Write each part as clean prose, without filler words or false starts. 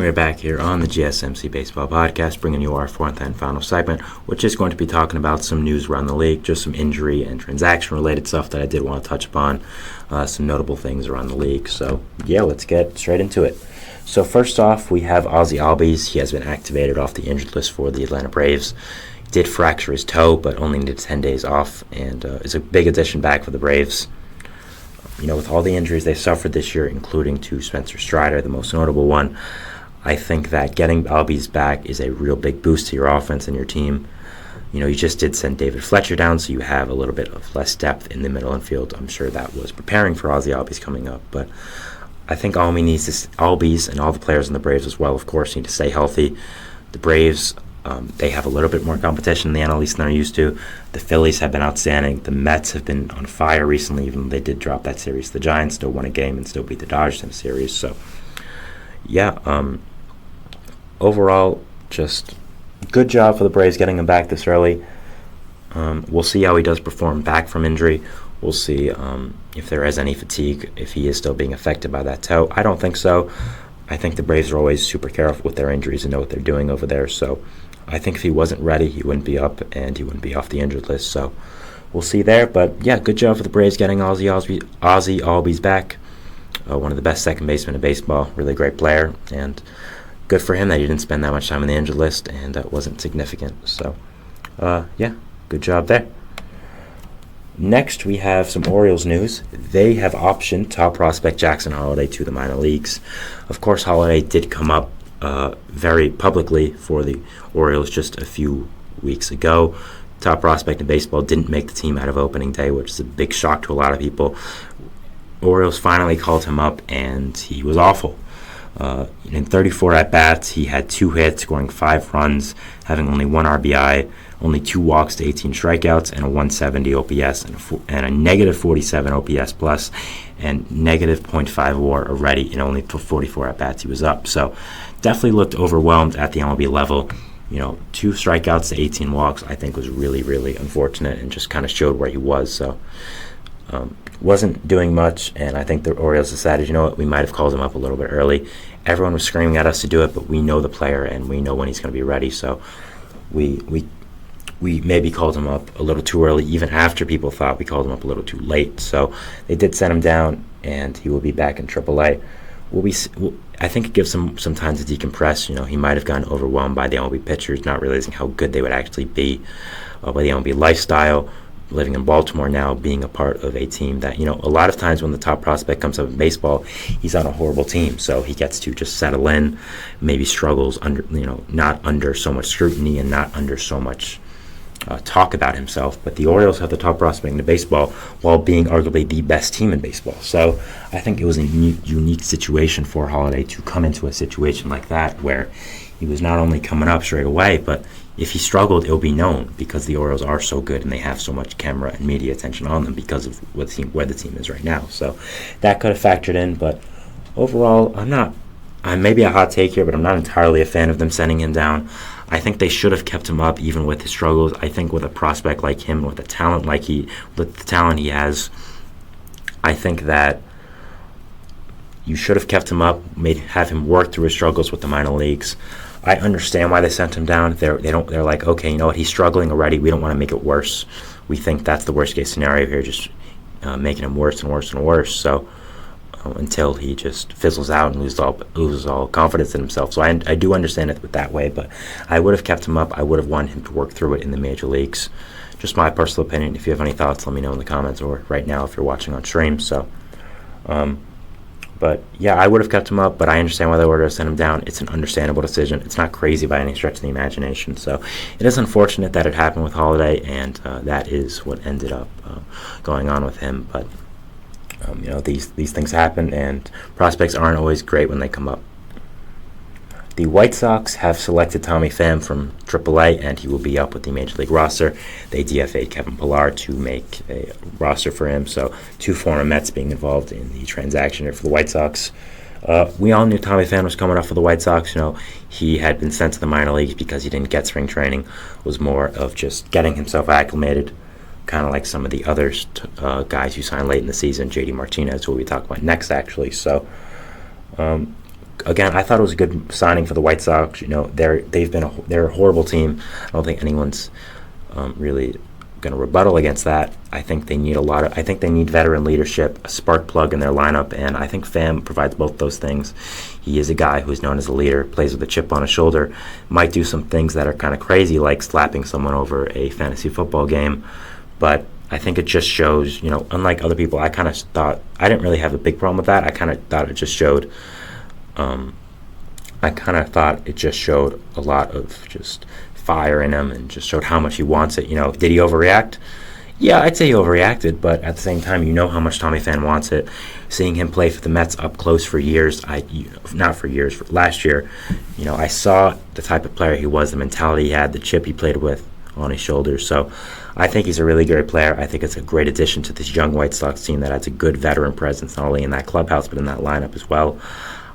we're back here on the GSMC Baseball Podcast, bringing you our fourth and final segment, which is going to be talking about some news around the league, just some injury and transaction-related stuff that I did want to touch upon, some notable things around the league. So, yeah, let's get straight into it. So, first off, we have Ozzy Albies. He has been activated off the injured list for the Atlanta Braves. He did fracture his toe, but only needed 10 days off, and is a big addition back for the Braves. You know, with all the injuries they suffered this year, including to Spencer Strider, the most notable one, I think that getting Albies back is a real big boost to your offense and your team. You know, you just did send David Fletcher down, so you have a little bit of less depth in the middle infield. I'm sure that was preparing for Ozzy Albies coming up, but I think Albies and all the players in the Braves as well, of course, need to stay healthy. The Braves, they have a little bit more competition in the NL East than they're used to. The Phillies have been outstanding. The Mets have been on fire recently, even though they did drop that series. The Giants still won a game and still beat the Dodgers in the series. So, yeah, overall, just good job for the Braves getting him back this early. We'll see how he does perform back from injury. We'll see if there is any fatigue, if he is still being affected by that toe. I don't think so. I think the Braves are always super careful with their injuries and know what they're doing over there. So I think if he wasn't ready, he wouldn't be up and he wouldn't be off the injured list. So we'll see there. But, yeah, good job for the Braves getting Ozzy Albies back. One of the best second basemen in baseball. Really great player. And good for him that he didn't spend that much time on the injured list and that wasn't significant. So, yeah, good job there. Next, we have some Orioles news. They have optioned top prospect Jackson Holliday to the minor leagues. Of course, Holliday did come up very publicly for the Orioles just a few weeks ago. Top prospect in baseball, didn't make the team out of opening day, which is a big shock to a lot of people. Orioles finally called him up, and he was awful. In 34 at-bats, he had 2 hits, scoring 5 runs, having only 1 RBI, only 2 walks to 18 strikeouts, and a 170 OPS, and a negative 47 OPS plus, and negative .5 WAR already in only 44 at-bats he was up. So definitely looked overwhelmed at the MLB level. You know, 2 strikeouts to 18 walks, I think was really, really unfortunate and just kind of showed where he was. So wasn't doing much, and I think the Orioles decided, you know what, we might have called him up a little bit early. Everyone was screaming at us to do it, but we know the player and we know when he's going to be ready. So we maybe called him up a little too early, even after people thought we called him up a little too late. So they did send him down, and he will be back in AAA. I think it gives him some time to decompress. You know, he might have gotten overwhelmed by the MLB pitchers, not realizing how good they would actually be, by the MLB lifestyle. Living in Baltimore now, being a part of a team that, you know, a lot of times when the top prospect comes up in baseball, he's on a horrible team, so he gets to just settle in, maybe struggles under, you know, not under so much scrutiny and not under so much talk about himself. But the Orioles have the top prospect in baseball while being arguably the best team in baseball. So I think it was a unique situation for Holliday to come into a situation like that where he was not only coming up straight away, but if he struggled, it'll be known because the Orioles are so good and they have so much camera and media attention on them because of where the team is right now. So that could have factored in, but overall, I'm maybe a hot take here, but I'm not entirely a fan of them sending him down. I think they should have kept him up even with his struggles. I think with a prospect like him, with the talent he has, I think that you should have kept him up, have him work through his struggles with the minor leagues. I understand why they sent him down. They're like, okay, you know what, he's struggling already. We don't want to make it worse. We think that's the worst case scenario here, just making him worse and worse and worse. So until he just fizzles out and loses all confidence in himself. So I do understand it that way, but I would have kept him up. I would have wanted him to work through it in the major leagues. Just my personal opinion. If you have any thoughts, let me know in the comments or right now if you're watching on stream. So. But, yeah, I would have kept him up, but I understand why they wanted to send him down. It's an understandable decision. It's not crazy by any stretch of the imagination. So it is unfortunate that it happened with Holliday, and that is what ended up going on with him. But, you know, these things happen, and prospects aren't always great when they come up. The White Sox have selected Tommy Pham from AAA, and he will be up with the Major League roster. They DFA'd Kevin Pillar to make a roster for him, so 2 former Mets being involved in the transaction here for the White Sox. We all knew Tommy Pham was coming up for the White Sox. You know, he had been sent to the minor leagues because he didn't get spring training. It was more of just getting himself acclimated, kind of like some of the other guys who signed late in the season, JD Martinez, who we'll be talking about next, actually. So, again, I thought it was a good signing for the White Sox. They're a horrible team. I don't think anyone's really going to rebuttal against that. I think they need I think they need veteran leadership, a spark plug in their lineup, and I think Pham provides both those things. He is a guy who's known as a leader, plays with a chip on his shoulder, might do some things that are kind of crazy, like slapping someone over a fantasy football game, but I think it just shows, unlike other people, I kind of thought, I didn't really have a big problem with that. I kind of thought it just showed, a lot of just fire in him and just showed how much he wants it. Did he overreact? Yeah, I'd say he overreacted, but at the same time, how much Tommy Pham wants it. Seeing him play for the Mets up close for years, for last year, I saw the type of player he was, the mentality he had, the chip he played with on his shoulders. So I think he's a really great player. I think it's a great addition to this young White Sox team that has a good veteran presence, not only in that clubhouse, but in that lineup as well.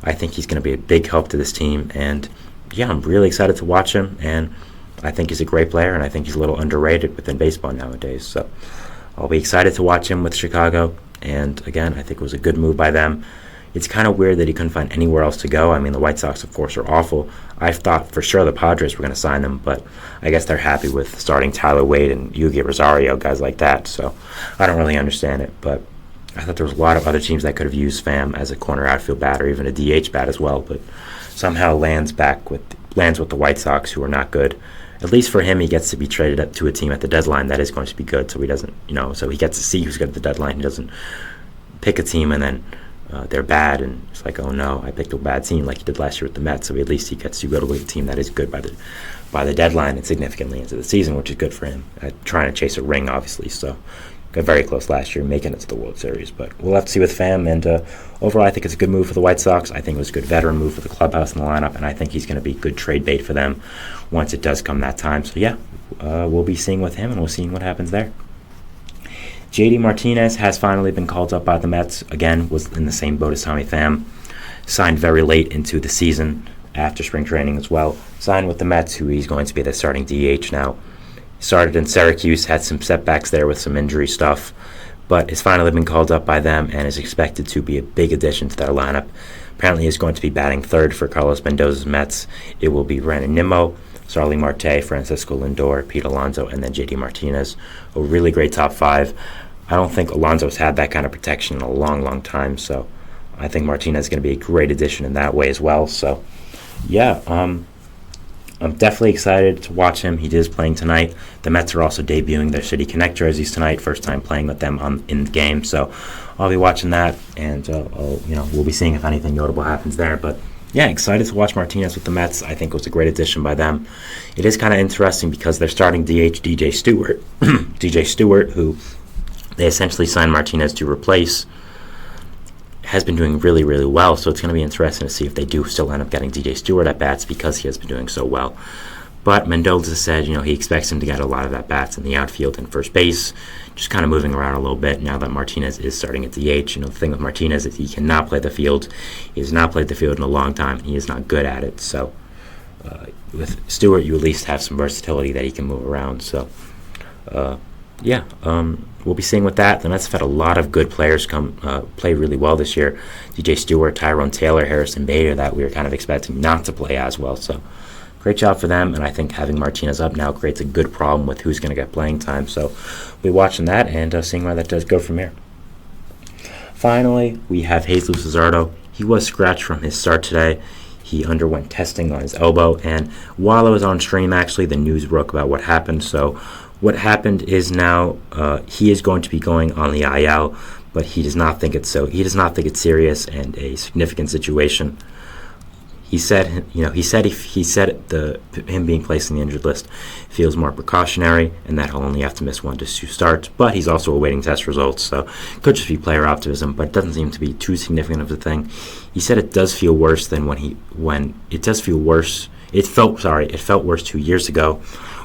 I think he's going to be a big help to this team, and yeah, I'm really excited to watch him, and I think he's a great player, and I think he's a little underrated within baseball nowadays. So I'll be excited to watch him with Chicago, and again, I think it was a good move by them. It's kind of weird that he couldn't find anywhere else to go. I mean, the White Sox, of course, are awful. I thought for sure the Padres were going to sign him, but I guess they're happy with starting Tyler Wade and Yugi Rosario, guys like that. So I don't really understand it, but I thought there was a lot of other teams that could have used Pham as a corner outfield bat or even a DH bat as well, but somehow lands with the White Sox, who are not good. At least for him, he gets to be traded up to a team at the deadline that is going to be good, so he doesn't, so he gets to see who's good at the deadline. He doesn't pick a team and then they're bad, and it's like, oh no, I picked a bad team like he did last year with the Mets. So at least he gets to go to a team that is good by the deadline and significantly into the season, which is good for him. Trying to chase a ring, obviously, so got very close last year, making it to the World Series. But we'll have to see with Pham, and overall, I think it's a good move for the White Sox. I think it was a good veteran move for the clubhouse and the lineup, and I think he's going to be good trade bait for them once it does come that time. So yeah, we'll be seeing with him, and we'll see what happens there. J.D. Martinez has finally been called up by the Mets. Again, was in the same boat as Tommy Pham. Signed very late into the season after spring training as well. Signed with the Mets, who he's going to be the starting DH now. Started in Syracuse, had some setbacks there with some injury stuff, but has finally been called up by them and is expected to be a big addition to their lineup. Apparently he's going to be batting third for Carlos Mendoza's Mets. It will be Brandon Nimmo, Starling Marte, Francisco Lindor, Pete Alonso, and then J.D. Martinez. A really great top five. I don't think Alonso's had that kind of protection in a long, long time, so I think Martinez is going to be a great addition in that way as well. So, yeah, I'm definitely excited to watch him. He is playing tonight. The Mets are also debuting their City Connect jerseys tonight. First time playing with them in the game, so I'll be watching that, and we'll be seeing if anything notable happens there. But yeah, excited to watch Martinez with the Mets. I think it was a great addition by them. It is kind of interesting because they're starting DH DJ Stewart, DJ Stewart, who they essentially signed Martinez to replace, has been doing really, really well. So it's going to be interesting to see if they do still end up getting DJ Stewart at bats because he has been doing so well. But Mendoza said, he expects him to get a lot of at bats in the outfield and first base, just kind of moving around a little bit now that Martinez is starting at DH. The thing with Martinez is he cannot play the field. He has not played the field in a long time. He is not good at it. So with Stewart, you at least have some versatility that he can move around. So we'll be seeing with that. The Mets have had a lot of good players play really well this year. DJ Stewart, Tyrone Taylor, Harrison Bader, that we were kind of expecting not to play as well. So great job for them, and I think having Martinez up now creates a good problem with who's going to get playing time. So we'll be watching that and seeing where that does go from here. Finally, we have Jesus Luzardo. He was scratched from his start today. He underwent testing on his elbow, and while I was on stream, actually, the news broke about what happened. So what happened is now he is going to be going on the IL, but he does not think it's so. He does not think it's serious and a significant situation. He said, him being placed on the injured list feels more precautionary, and that he'll only have to miss 1 to 2 starts. But he's also awaiting test results, so it could just be player optimism. But it doesn't seem to be too significant of a thing. He said it does feel worse than it felt worse 2 years ago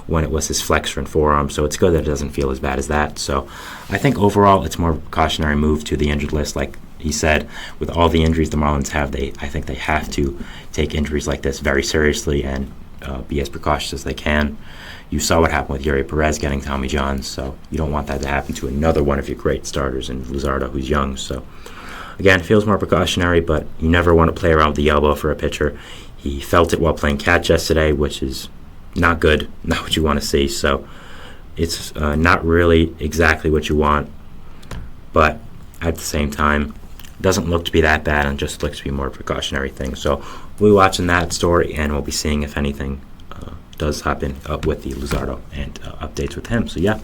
when it was his flexor and forearm. So it's good that it doesn't feel as bad as that. So I think overall it's more of a precautionary move to the injured list, like he said, with all the injuries the Marlins have, I think they have to take injuries like this very seriously and be as precautious as they can. You saw what happened with Yuri Perez getting Tommy John, so you don't want that to happen to another one of your great starters in Luzardo, who's young. So Again, feels more precautionary, but you never want to play around with the elbow for a pitcher. He felt it while playing catch yesterday, which is not good, not what you want to see. So it's not really exactly what you want, but at the same time, it doesn't look to be that bad and just looks to be more precautionary thing. So we'll be watching that story, and we'll be seeing if anything does happen with the Luzardo and updates with him. So yeah.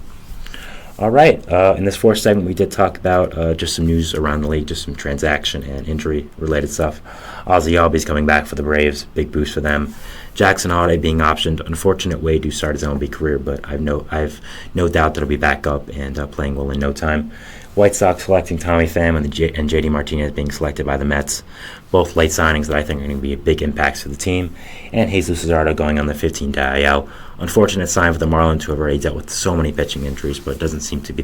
All right. In this fourth segment, we did talk about just some news around the league, just some transaction and injury-related stuff. Ozzie Albies coming back for the Braves, big boost for them. Jackson Holiday being optioned. Unfortunate way to start his MLB career, but I've no doubt that he'll be back up and playing well in no time. White Sox selecting Tommy Pham and J.D. Martinez being selected by the Mets. Both late signings that I think are going to be big impacts for the team. And Jesus Luzardo going on the 15-day IL. Unfortunate sign for the Marlins, who have already dealt with so many pitching injuries, but it doesn't seem to be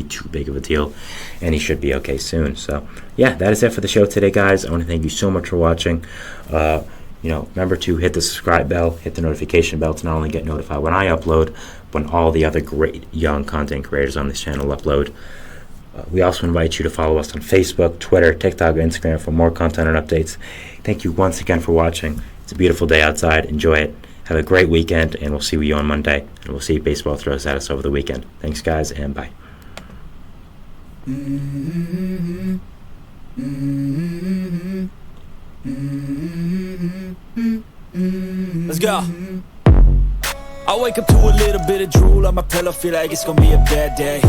too big of a deal, and he should be okay soon. So yeah, that is it for the show today, guys. I want to thank you so much for watching. Remember to hit the subscribe bell, hit the notification bell to not only get notified when I upload, but when all the other great young content creators on this channel upload. We also invite you to follow us on Facebook, Twitter, TikTok, and Instagram for more content and updates. Thank you once again for watching. It's a beautiful day outside. Enjoy it. Have a great weekend, and we'll see you on Monday. And we'll see if baseball throws at us over the weekend. Thanks, guys, and bye. Let's go. I wake up to a little bit of drool on my pillow, feel like it's gonna be a bad day.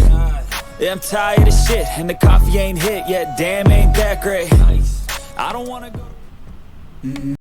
Yeah, I'm tired of shit, and the coffee ain't hit yet. Damn, ain't that great. I don't wanna go.